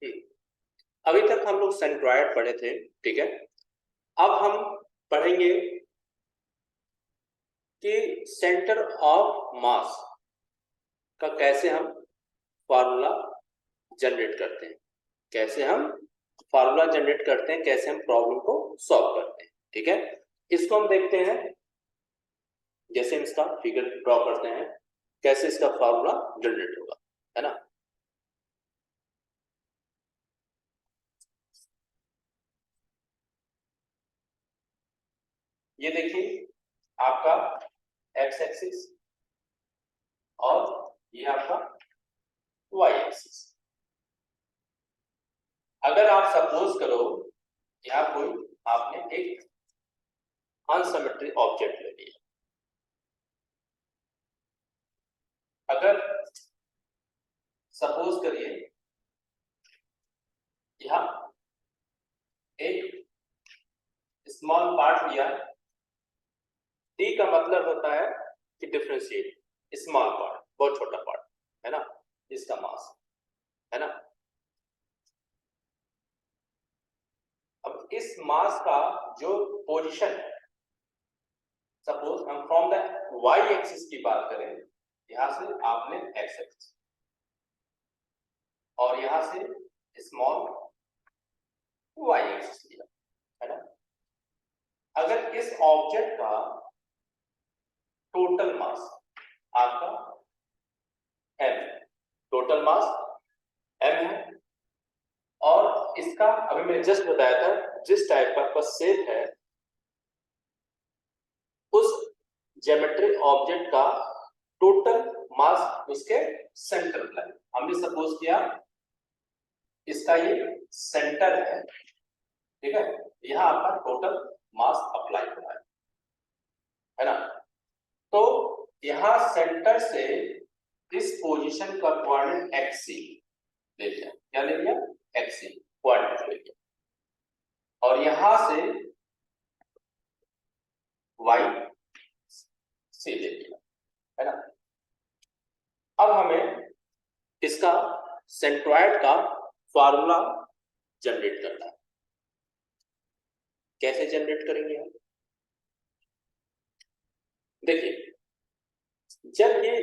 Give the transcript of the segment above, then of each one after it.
अभी तक हम लोग सेंट्रॉयड पढ़े थे, ठीक है। अब हम पढ़ेंगे कि सेंटर ऑफ मास का कैसे हम फार्मूला जनरेट करते हैं, कैसे हम फार्मूला जनरेट करते हैं, कैसे हम प्रॉब्लम को सॉल्व करते हैं, ठीक है। इसको हम देखते हैं, जैसे हम इसका फिगर ड्रॉ करते हैं, कैसे इसका फार्मूला जनरेट होगा, है ना। ये देखिए आपका एक्स एक्सिस और ये आपका वाई एक्सिस। अगर आप सपोज करो यहाँ कोई आपने एक अनसिमेट्रिक ऑब्जेक्ट ले लिया, अगर सपोज करिए यहाँ एक स्मॉल पार्ट लिया, टी का मतलब होता है कि डिफरेंशिएट, स्मॉल पार्ट बहुत छोटा पार्ट है ना, इसका मास है ना। अब इस मास का जो पोजीशन है, सपोज हम फ्रॉम द वाई एक्सिस की बात करें, यहां से आपने एक्स एक्सिस और यहां से स्मॉल वाई एक्सिस लिया, है ना। अगर इस ऑब्जेक्ट का टोटल मास आपका एम, टोटल मास एम है, और इसका अभी मैंने जस्ट बताया था जिस टाइप का शेप है, उस ज्योमेट्रिक ऑब्जेक्ट का टोटल मास उसके सेंटर पर है। हमने सपोज किया इसका ये सेंटर है, ठीक है, यहां आपका टोटल मास अप्लाई हो रहा है ना। तो यहां सेंटर से इस पोजीशन का कोऑर्डिनेट एक्सी ले लिया, क्या ले लिया, एक्सी कोऑर्डिनेट ले लिया, और यहां से वाई सी ले लिया, है ना। अब हमें इसका सेंट्रॉयड का फार्मूला जनरेट करना है। कैसे जनरेट करेंगे हम, देखिए जब ये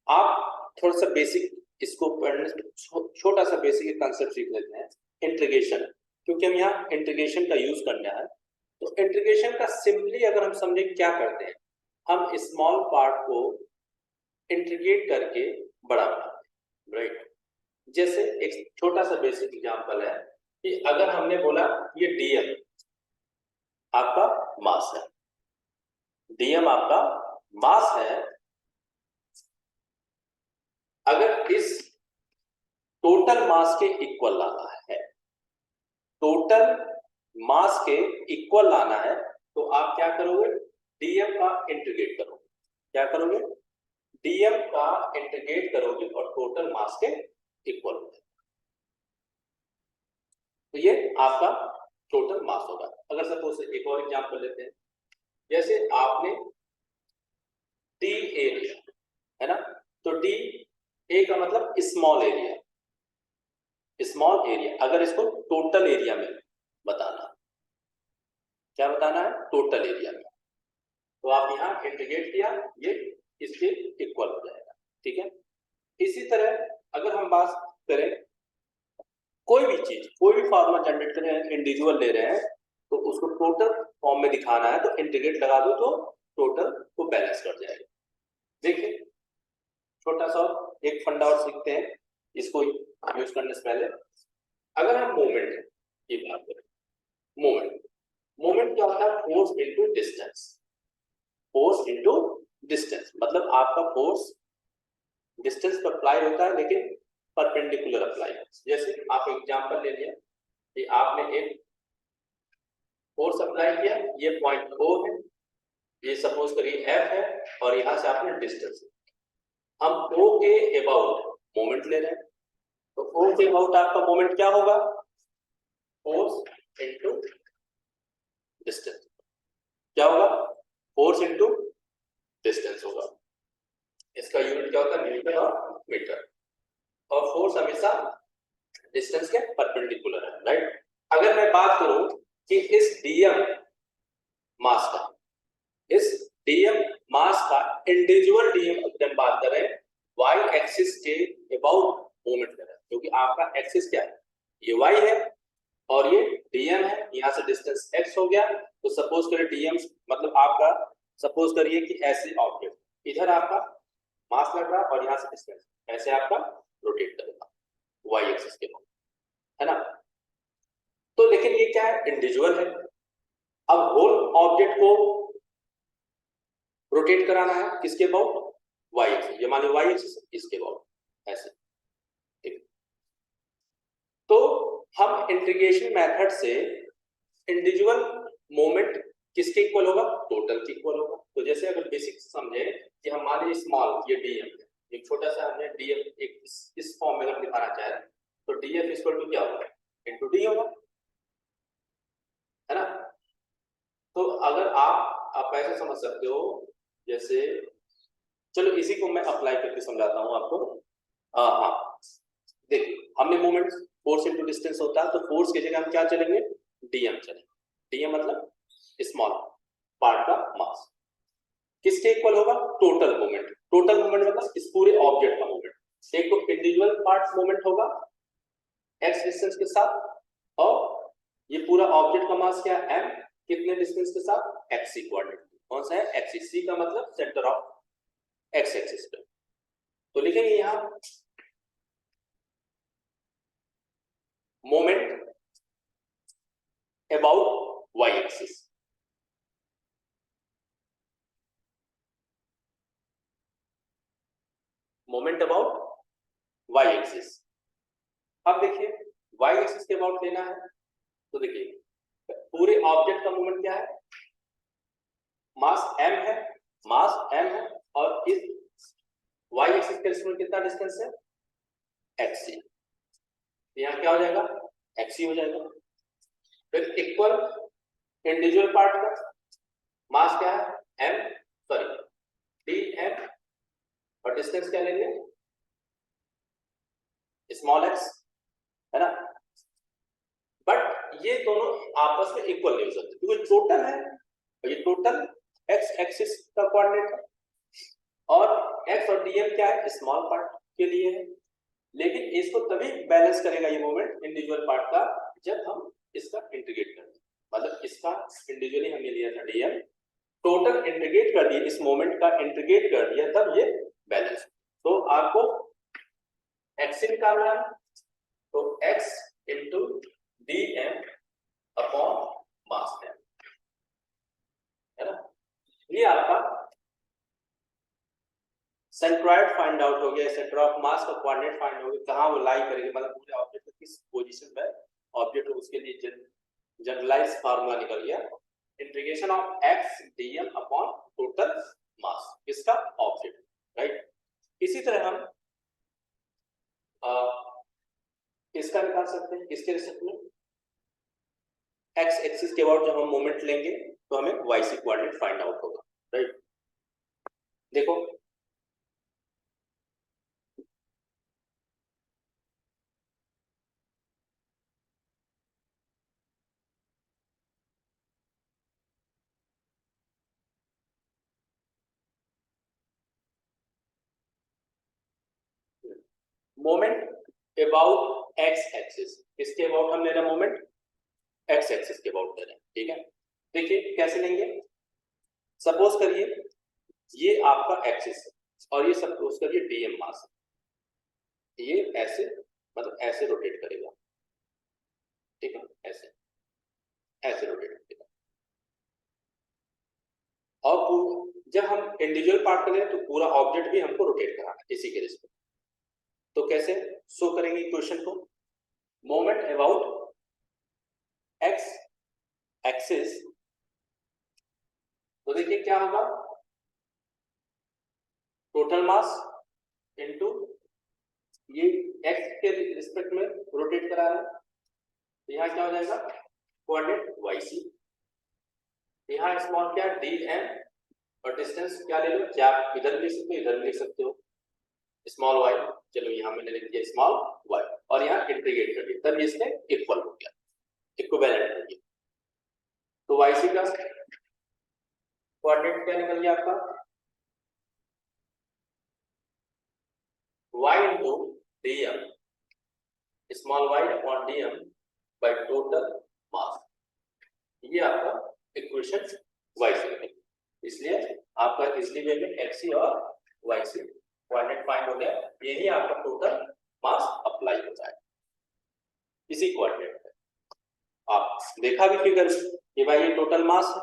आप थोड़ा सा बेसिक इसको पढ़ने, छोटा सा बेसिक कंसेप्ट सीख लेते हैं, इंटीग्रेशन, क्योंकि हम यहाँ इंटीग्रेशन का यूज करना है। तो इंटीग्रेशन का सिंपली अगर हम समझें क्या करते हैं, हम स्मॉल पार्ट को इंटीग्रेट करके बड़ा बनाते हैं, राइट। जैसे एक छोटा सा बेसिक एग्जांपल है कि अगर हमने बोला ये डीएम आपका मास है, डीएम आपका मास है, अगर इस टोटल मास के इक्वल लाना है, टोटल मास के इक्वल लाना है, तो आप क्या करोगे, डीएम का इंटीग्रेट करोगे, क्या करोगे, डीएम का इंटीग्रेट करोगे और टोटल मास के इक्वल हो जाएगा, तो ये आपका टोटल मास होगा। अगर सपोज एक और एग्जांपल लेते हैं, जैसे आपने डी ए लिया, है ना, तो डी ए का मतलब स्मॉल एरिया, स्मॉल एरिया, अगर इसको टोटल एरिया में बताना, क्या बताना है, टोटल एरिया में, तो आप यहां इंटीग्रेट किया, ये इसके इक्वल हो जाएगा, ठीक है। इसी तरह अगर हम बात करें कोई भी चीज, कोई भी फार्मूला जनरेट कर रहे हैं, इंडिविजुअल ले रहे हैं, तो उसको टोटल फॉर्म में दिखाना है, तो इंटीग्रेट लगा दो तो टोटल को बैलेंस कर जाएगा। देखिए छोटा सा एक फंडा और सीखते हैं इसको यूज करने से पहले। अगर हम मोमेंट की बात करें, मोमेंट, मोमेंट क्या होता है, force into distance, force into distance, मतलब आपका फोर्स डिस्टेंस पर अप्लाई होता है लेकिन परपेंडिकुलर अप्लाई है। जैसे आप एग्जांपल ले लिया कि आपने एक फोर्स अप्लाई किया, ये पॉइंट O है, ये सपोज करिए F है, और यहां से आपने डिस्टेंस, हम O के अबाउट मोमेंट ले रहे हैं, तो O के अबाउट आपका मोमेंट क्या होगा, फोर्स इनटू डिस्टेंस, क्या होगा, फोर्स इनटू डिस्टेंस होगा। इसका यूनिट क्या होता है, न्यूटन और मीटर, और फोर्स हमेशा डिस्टेंस के परपेंडिकुलर है, राइट। अगर मैं बात करूं कि इस डीएम मास का, इस डीएम मास का इंडिविजुअल डीएम अगर हम बात करें वाई एक्सिस के अबाउट मूवमेंट करें, क्योंकि आपका एक्सिस क्या है, ये वाई है और ये डीएम है, यहां से डिस्टेंस एक्स हो गया। तो सपोज करिए डीएम मतलब आपका, सपोज करिए कि ऐसे ऑब्जेक्ट, इधर आपका मास लग रहा है और यहां से डिस्टेंस ऐसे आपका रोटेट करेगा वाई एक्सिस के ऊपर, है ना। तो लेकिन ये क्या है, इंडिविजुअल है। अब होल ऑब्जेक्ट को रोटेट कराना है किसके अबाउट, वाई एक्सिस, ये मानिए वाई एक्सिस इसके अबाउट ऐसे, ठीक। तो हम इंटीग्रेशन मेथड से इंडिविजुअल मोमेंट किसके इक्वल होगा, टोटल के इक्वल होगा। तो जैसे अगर बेसिक समझे कि हम मान लीजिए स्मॉल ये डीएम है, एक छोटा सा हमने डीएम एक इस फॉर्म में अगर दिखाना चाहे तो डीएफ इक्वल टू क्या होगा, इनटू डी होगा, है ना। तो अगर आप ऐसे समझ सकते हो, जैसे चलो इसी को मैं अप्लाई करके समझाता हूं आपको। हाँ देखिए, हमने मोमेंट फोर्स इनटू डिस्टेंस होता है, तो फोर्स की जगह हम क्या चलेंगे, डीएम चलेंगे। डीएम मतलब स्मॉल पार्ट का मास किसके इक्वल होगा, टोटल मोमेंट। टोटल मोमेंट मतलब इस पूरे ऑब्जेक्ट का मोमेंट। एक तो इंडिविजुअल पार्ट मोमेंट होगा एक्स डिस्टेंस के साथ, और ये पूरा ऑब्जेक्ट का मास क्या है, एम, कितने डिस्टेंस के साथ, एक्स सी कोऑर्डिनेट। कौन सा है, एक्स सी का मतलब सेंटर ऑफ एक्स एक्सिस पे। तो लिखेंगे यहां moment about Y axis, moment about Y axis. अब देखिए वाई एक्सिस के अबाउट लेना है, तो देखिए पूरे ऑब्जेक्ट का मोमेंट क्या है, मास m है, मास m है, और इस y एक्सिस के रिस्पेक्ट कितना डिस्टेंस है, xc। यहां क्या हो जाएगा, xc हो जाएगा। फिर इक्वल इंडिविजुअल पार्ट का मास क्या है, m, सॉरी dm, और डिस्टेंस क्या लेंगे, स्मॉल x, है ना। बट ये दोनों आपस में इक्वल नहीं हो सकते क्योंकि टोटल है, और ये टोटल x एक्सिस का कोऑर्डिनेट है, और x और dm क्या है, स्मॉल पार्ट के लिए है। लेकिन इसको तभी बैलेंस करेगा ये मोमेंट इंडिविजुअल पार्ट का जब हम इसका इंटीग्रेट करें, मतलब इसका इंडिविजुअली हमने लिया था dm, टोटल इंटीग्रेट कर दिया, इस मोमेंट का इंटीग्रेट कर दिया, तब ये बैलेंस। तो आपको x निकालना है, तो x into dm upon mass है ना। ये आपका सेंट्रॉइड फाइंड आउट हो गया, सेंटर ऑफ मास का कोऑर्डिनेट फाइंड हो गया, कहां वो लाई करेंगे, मतलब पूरे ऑब्जेक्ट को किस पोजीशन पे ऑब्जेक्ट हो, उसके लिए जनरलाइज फार्मूला निकल गया, integration of x dm upon total mass इसका ऑब्जेक्ट, राइट। इसी तरह हम इसका निकाल सकते हैं, किसके रिस्पेक्ट में, x एक्सिस के अबाउट जब हम मोमेंट लेंगे तो हमें y सी कोऑर्डिनेट फाइंड आउट होगा, राइट। देखो मोमेंट अबाउट x एक्सिस, किसके अबाउट हम ले रहे हैं मोमेंट, x एक्सिस के अबाउट ले रहे हैं, ठीक है। देखिए कैसे लेंगे, सपोज करिए ये आपका एक्सिस है और ये सपोज करिए dm मास है, ये ऐसे मतलब ऐसे रोटेट करेगा, ठीक है, ऐसे ऐसे रोटेट करेगा। और जब हम इंडिविजुअल पार्ट करें तो पूरा ऑब्जेक्ट भी हमको रोटेट कराना है इसी के रिस्पेक्ट। तो कैसे शो करेंगे इक्वेशन को, मोमेंट अबाउट x एक्सिस, तो देखिए क्या होगा, टोटल मास इनटू ये x के रिस्पेक्ट में रोटेट करा रहे हैं, तो यहाँ क्या हो जाएगा, कोऑर्डिनेट yc, यहाँ स्मॉल क्या dm, और डिस्टेंस क्या ले लो, क्या आप इधर लिख सकते हो, इधर लिख सकते हो, स्मॉल y, चलो यहाँ मैंने लिख दिया स्मॉल y, और यहाँ इंटीग्रेट कर दिया तब इसके इक्वल हो गया, इक्विवेलेंट हो गया। तो वाई सी का कोऑर्डिनेट क्या निकल गया आपका, y into dm small y upon dm by total mass, ये आपका इक्वेशन y से निकली। इसलिए आपका इजली वे में xc और yc कोऑर्डिनेट फाइंड हो गया, यही आपका टोटल मास अप्लाई हो जाएगा इसी कोऑर्डिनेट पे। आप देखा भी फिगर कि भाई ये टोटल मास है,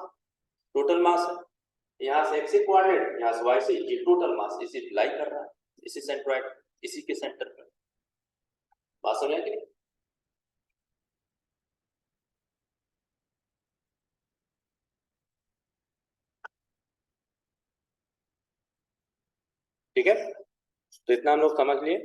टोटल मास है, यहाँ से एक्स कोऑर्डिनेट, यहाँ से वाई से, ये टोटल मास इसी लाई कर रहा है, इसी सेंट्रोइड, इसी के सेंटर पर। बात समझ आई कि नहीं? ठीक है, तो इतना हम लोग समझ लिए।